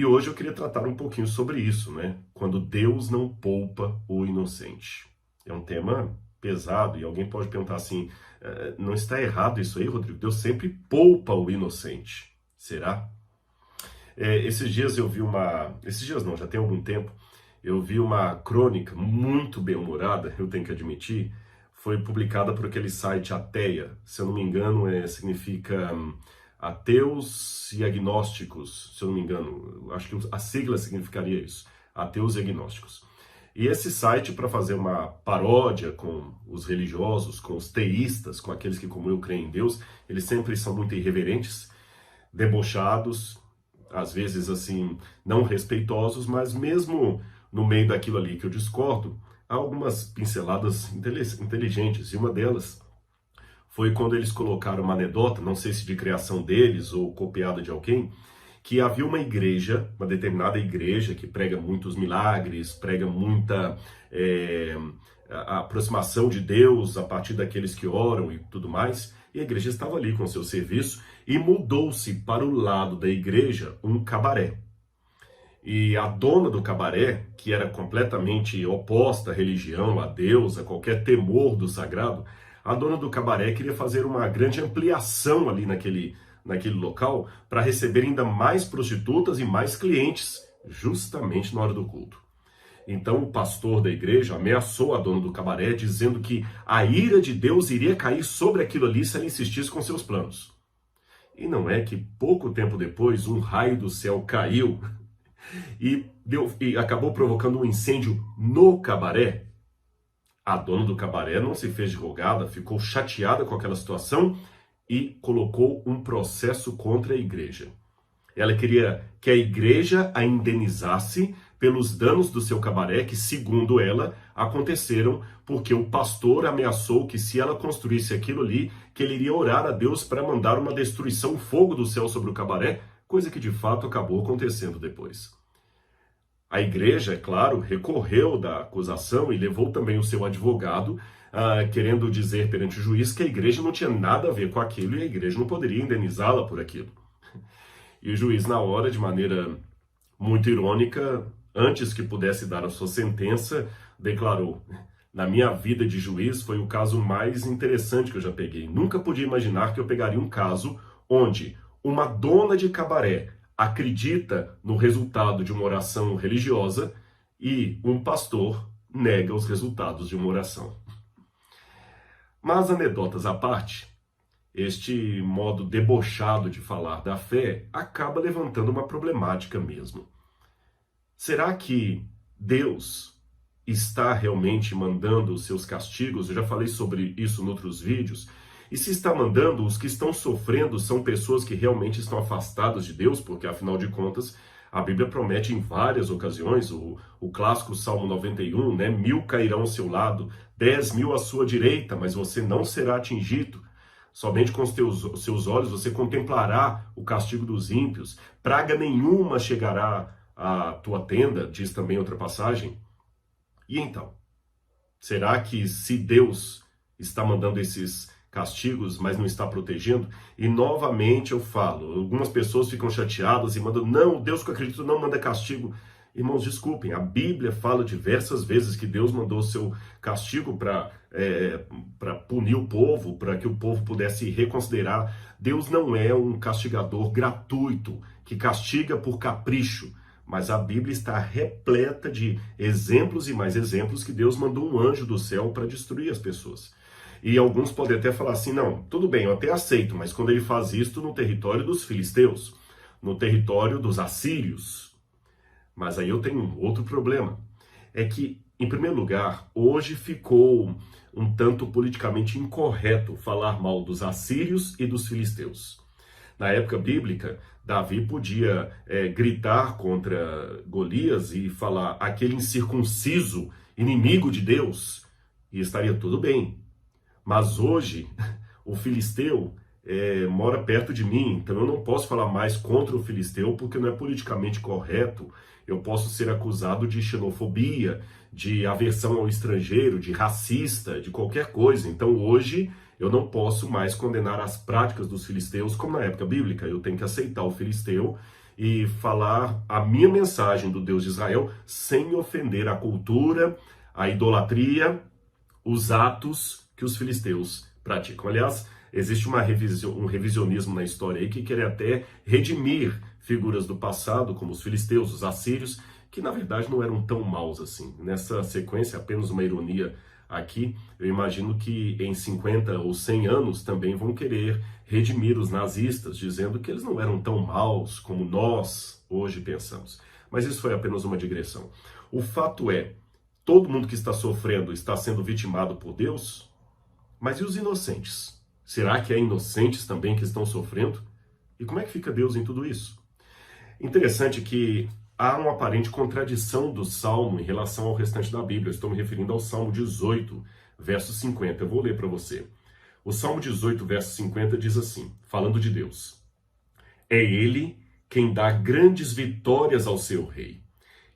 E hoje eu queria tratar um pouquinho sobre isso, né? Quando Deus não poupa o inocente. É um tema pesado e alguém pode perguntar assim, não está errado isso aí, Rodrigo? Deus sempre poupa o inocente. Será? Esses dias eu vi uma... Esses dias não, já tem algum tempo. Eu vi uma crônica muito bem-humorada, eu tenho que admitir. Foi publicada por aquele site Ateia. Se eu não me engano, significa ateus e agnósticos. Se eu não me engano, acho que a sigla significaria isso. Ateus e agnósticos. E esse site, para fazer uma paródia com os religiosos, com os teístas, com aqueles que, como eu, creem em Deus, eles sempre são muito irreverentes, debochados, às vezes assim, não respeitosos, mas mesmo no meio daquilo ali que eu discordo, há algumas pinceladas inteligentes, e uma delas foi quando eles colocaram uma anedota, não sei se de criação deles ou copiada de alguém, que havia uma igreja, uma determinada igreja que prega muitos milagres, prega muita a aproximação de Deus a partir daqueles que oram e tudo mais, e a igreja estava ali com seu serviço, e mudou-se para o lado da igreja um cabaré. E a dona do cabaré, que era completamente oposta à religião, a Deus, a qualquer temor do sagrado, a dona do cabaré queria fazer uma grande ampliação ali naquele local para receber ainda mais prostitutas e mais clientes, justamente na hora do culto. Então o pastor da igreja ameaçou a dona do cabaré, dizendo que a ira de Deus iria cair sobre aquilo ali se ela insistisse com seus planos. E não é que pouco tempo depois um raio do céu caiu e acabou provocando um incêndio no cabaré? A dona do cabaré não se fez de rogada, ficou chateada com aquela situação e colocou um processo contra a igreja. Ela queria que a igreja a indenizasse pelos danos do seu cabaré, que, segundo ela, aconteceram porque o pastor ameaçou que, se ela construísse aquilo ali, que ele iria orar a Deus para mandar uma destruição, fogo do céu sobre o cabaré, coisa que de fato acabou acontecendo depois. A igreja, é claro, recorreu da acusação e levou também o seu advogado, querendo dizer perante o juiz que a igreja não tinha nada a ver com aquilo e a igreja não poderia indenizá-la por aquilo. E o juiz, na hora, de maneira muito irônica, antes que pudesse dar a sua sentença, declarou: na minha vida de juiz foi o caso mais interessante que eu já peguei. Nunca podia imaginar que eu pegaria um caso onde uma dona de cabaré acredita no resultado de uma oração religiosa e um pastor nega os resultados de uma oração. Mas, anedotas à parte, este modo debochado de falar da fé acaba levantando uma problemática mesmo. Será que Deus está realmente mandando os seus castigos? Eu já falei sobre isso em outros vídeos. E se está mandando, os que estão sofrendo são pessoas que realmente estão afastadas de Deus, porque afinal de contas, a Bíblia promete em várias ocasiões, o clássico Salmo 91, né? 1000 cairão ao seu lado, 10.000 à sua direita, mas você não será atingido. Somente com os seus olhos você contemplará o castigo dos ímpios. Praga nenhuma chegará à tua tenda, diz também outra passagem. E então, será que se Deus está mandando esses castigos, mas não está protegendo? E novamente eu falo, algumas pessoas ficam chateadas e mandam: não, Deus que eu acredito não manda castigo. Irmãos, desculpem, a Bíblia fala diversas vezes que Deus mandou o seu castigo para punir o povo, para que o povo pudesse reconsiderar. Deus não é um castigador gratuito, que castiga por capricho, mas a Bíblia está repleta de exemplos e mais exemplos que Deus mandou um anjo do céu para destruir as pessoas. E alguns podem até falar assim: não, tudo bem, eu até aceito, mas quando ele faz isto no território dos filisteus, no território dos assírios. Mas aí eu tenho um outro problema. É que, em primeiro lugar, hoje ficou um tanto politicamente incorreto falar mal dos assírios e dos filisteus. Na época bíblica, Davi podia gritar contra Golias e falar: aquele incircunciso, inimigo de Deus, e estaria tudo bem. Mas hoje, o filisteu mora perto de mim, então eu não posso falar mais contra o filisteu porque não é politicamente correto. Eu posso ser acusado de xenofobia, de aversão ao estrangeiro, de racista, de qualquer coisa. Então hoje eu não posso mais condenar as práticas dos filisteus como na época bíblica. Eu tenho que aceitar o filisteu e falar a minha mensagem do Deus de Israel sem ofender a cultura, a idolatria, os atos que os filisteus praticam. Aliás, existe um revisionismo na história aí que quer até redimir figuras do passado, como os filisteus, os assírios, que na verdade não eram tão maus assim. Nessa sequência, apenas uma ironia aqui, eu imagino que em 50 ou 100 anos também vão querer redimir os nazistas, dizendo que eles não eram tão maus como nós hoje pensamos. Mas isso foi apenas uma digressão. O fato é, todo mundo que está sofrendo está sendo vitimado por Deus, mas e os inocentes? Será que é inocentes também que estão sofrendo? E como é que fica Deus em tudo isso? Interessante que há uma aparente contradição do Salmo em relação ao restante da Bíblia. Eu estou me referindo ao Salmo 18, verso 50. Eu vou ler para você. O Salmo 18, verso 50 diz assim, falando de Deus: é Ele quem dá grandes vitórias ao seu rei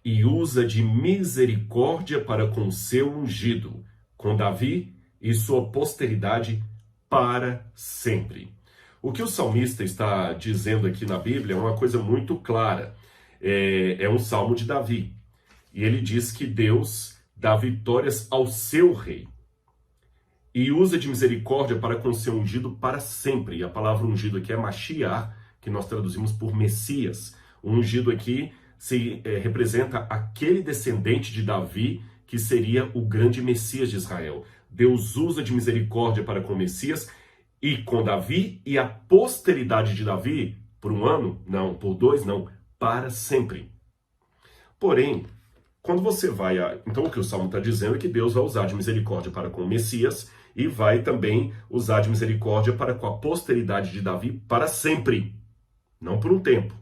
e usa de misericórdia para com seu ungido, com Davi e sua posteridade para sempre. O que o salmista está dizendo aqui na Bíblia é uma coisa muito clara. É um salmo de Davi. E ele diz que Deus dá vitórias ao seu rei. E usa de misericórdia para com seu ungido para sempre. E a palavra ungido aqui é Mashiach, que nós traduzimos por Messias. O ungido aqui representa aquele descendente de Davi que seria o grande Messias de Israel. Deus usa de misericórdia para com o Messias e com Davi e a posteridade de Davi por um ano? Não, por dois não, para sempre. Porém, quando você vai então o que o Salmo está dizendo é que Deus vai usar de misericórdia para com o Messias e vai também usar de misericórdia para com a posteridade de Davi para sempre, não por um tempo.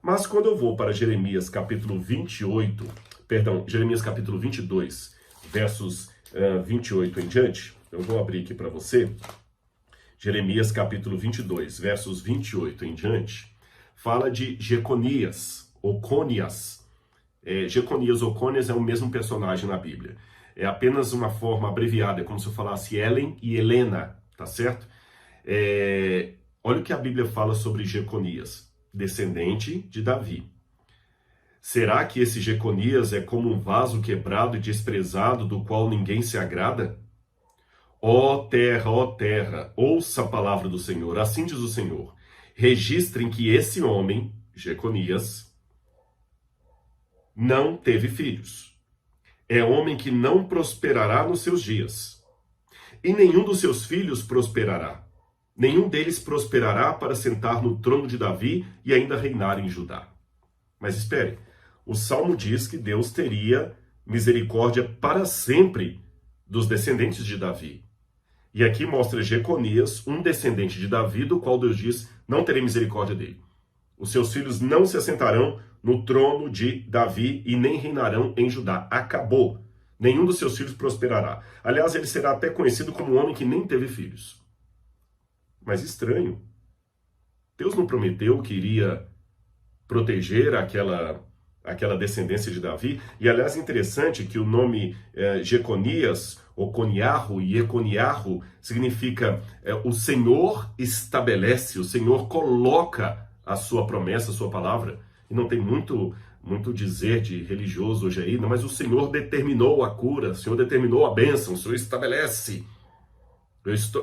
Mas quando eu vou para Jeremias capítulo 22, versos 28 em diante, eu vou abrir aqui para você, Jeremias capítulo 22, versos 28 em diante, fala de Jeconias, Oconias. Jeconias, Oconias é o mesmo personagem na Bíblia. É apenas uma forma abreviada, é como se eu falasse Ellen e Helena, tá certo? Olha o que a Bíblia fala sobre Jeconias, descendente de Davi. Será que esse Jeconias é como um vaso quebrado e desprezado, do qual ninguém se agrada? Ó terra, ouça a palavra do Senhor, assim diz o Senhor. Registrem que esse homem, Jeconias, não teve filhos. É homem que não prosperará nos seus dias. E nenhum dos seus filhos prosperará. Nenhum deles prosperará para sentar no trono de Davi e ainda reinar em Judá. Mas espere, o Salmo diz que Deus teria misericórdia para sempre dos descendentes de Davi. E aqui mostra Jeconias, um descendente de Davi, do qual Deus diz, não terei misericórdia dele. Os seus filhos não se assentarão no trono de Davi e nem reinarão em Judá. Acabou. Nenhum dos seus filhos prosperará. Aliás, ele será até conhecido como um homem que nem teve filhos. Mas estranho. Deus não prometeu que iria proteger aquela descendência de Davi? E aliás, é interessante que o nome Jeconias, Oconiarro e Econiarro significa o Senhor estabelece, o Senhor coloca a sua promessa, a sua palavra. E não tem muito dizer de religioso hoje aí, mas o Senhor determinou a cura, o Senhor determinou a bênção, o Senhor estabelece.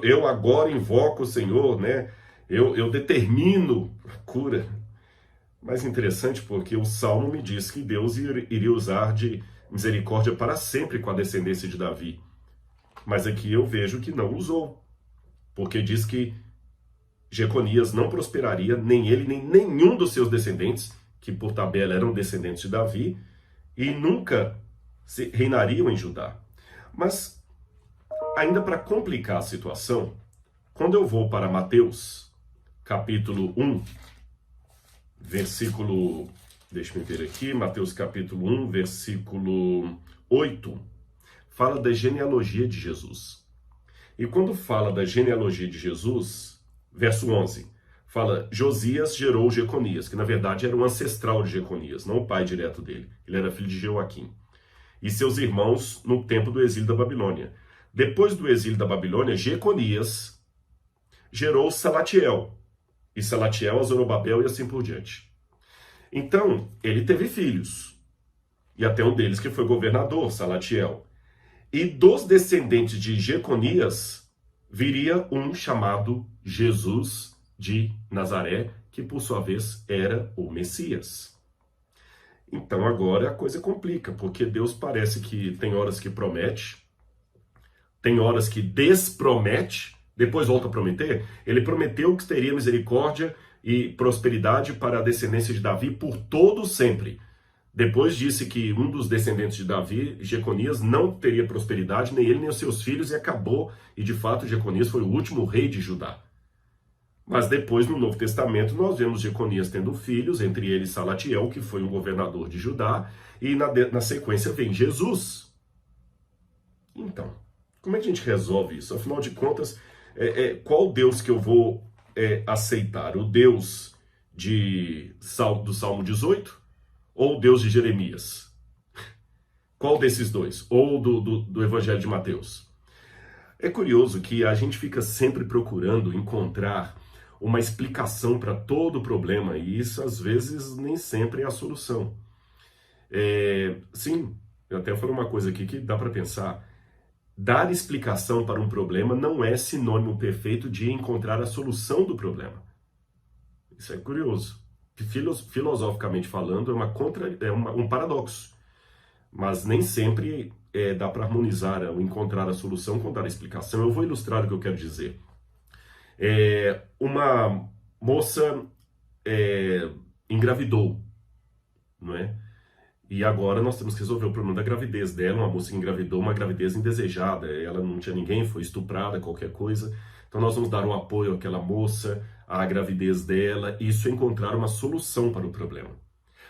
Eu agora invoco o Senhor, né? Eu determino a cura. Mas interessante porque o Salmo me diz que Deus iria usar de misericórdia para sempre com a descendência de Davi. Mas aqui eu vejo que não usou, porque diz que Jeconias não prosperaria, nem ele, nem nenhum dos seus descendentes, que por tabela eram descendentes de Davi, e nunca reinariam em Judá. Mas, ainda para complicar a situação, quando eu vou para Mateus, capítulo 1, versículo, deixa eu ver aqui, Mateus capítulo 1, versículo 8, fala da genealogia de Jesus. E quando fala da genealogia de Jesus, verso 11, fala, Josias gerou Jeconias, que na verdade era um ancestral de Jeconias, não o pai direto dele. Ele era filho de Joaquim. E seus irmãos no tempo do exílio da Babilônia. Depois do exílio da Babilônia, Jeconias gerou Salatiel. E Salatiel a Zorobabel e assim por diante. Então, ele teve filhos, e até um deles que foi governador, Salatiel. E dos descendentes de Jeconias, viria um chamado Jesus de Nazaré, que por sua vez era o Messias. Então agora a coisa complica, porque Deus parece que tem horas que promete, tem horas que despromete, depois volta a prometer. Ele prometeu que teria misericórdia e prosperidade para a descendência de Davi por todo sempre. Depois disse que um dos descendentes de Davi, Jeconias, não teria prosperidade, nem ele nem os seus filhos, e acabou. E de fato Jeconias foi o último rei de Judá. Mas depois, no Novo Testamento, nós vemos Jeconias tendo filhos, entre eles Salatiel, que foi um governador de Judá, e na sequência vem Jesus. Então, como é que a gente resolve isso? Afinal de contas, qual Deus que eu vou aceitar? O Deus do Salmo 18 ou o Deus de Jeremias? Qual desses dois? Ou do Evangelho de Mateus? É curioso que a gente fica sempre procurando encontrar uma explicação para todo o problema, e isso às vezes nem sempre é a solução. Sim, eu até falei uma coisa aqui que dá para pensar. Dar explicação para um problema não é sinônimo perfeito de encontrar a solução do problema. Isso é curioso. Filosoficamente falando, é um paradoxo. Mas nem sempre dá para harmonizar ou encontrar a solução com dar a explicação. Eu vou ilustrar o que eu quero dizer. Uma moça engravidou, não é? E agora nós temos que resolver o problema da gravidez dela. Uma moça que engravidou, uma gravidez indesejada, ela não tinha ninguém, foi estuprada, qualquer coisa. Então nós vamos dar um apoio àquela moça, à gravidez dela, e isso é encontrar uma solução para o problema.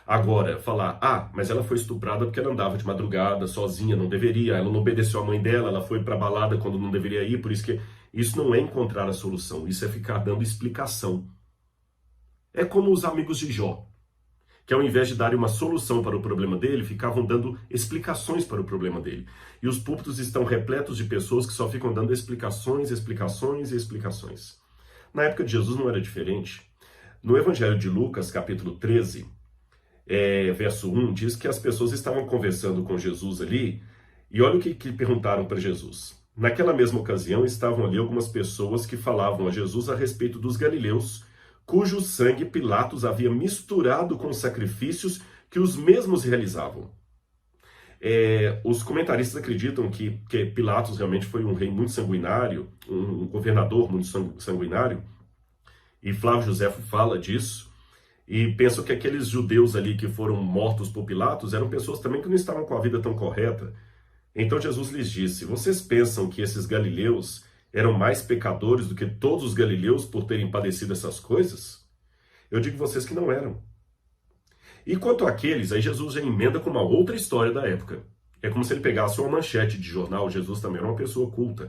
Agora, falar, mas ela foi estuprada porque ela andava de madrugada, sozinha, não deveria, ela não obedeceu à mãe dela, ela foi para balada quando não deveria ir, por isso que... Isso não é encontrar a solução, isso é ficar dando explicação. É como os amigos de Jó, que ao invés de darem uma solução para o problema dele, ficavam dando explicações para o problema dele. E os púlpitos estão repletos de pessoas que só ficam dando explicações, explicações e explicações. Na época de Jesus não era diferente. No Evangelho de Lucas, capítulo 13, verso 1, diz que as pessoas estavam conversando com Jesus ali, e olha o que perguntaram para Jesus. Naquela mesma ocasião, estavam ali algumas pessoas que falavam a Jesus a respeito dos galileus, cujo sangue Pilatos havia misturado com os sacrifícios que os mesmos realizavam. Os comentaristas acreditam que Pilatos realmente foi um rei muito sanguinário, um governador muito sanguinário, e Flávio Josefo fala disso, e pensam que aqueles judeus ali que foram mortos por Pilatos eram pessoas também que não estavam com a vida tão correta. Então Jesus lhes disse, vocês pensam que esses galileus eram mais pecadores do que todos os galileus por terem padecido essas coisas? Eu digo a vocês que não eram. E quanto àqueles, aí Jesus já emenda com uma outra história da época. É como se ele pegasse uma manchete de jornal, Jesus também era uma pessoa culta.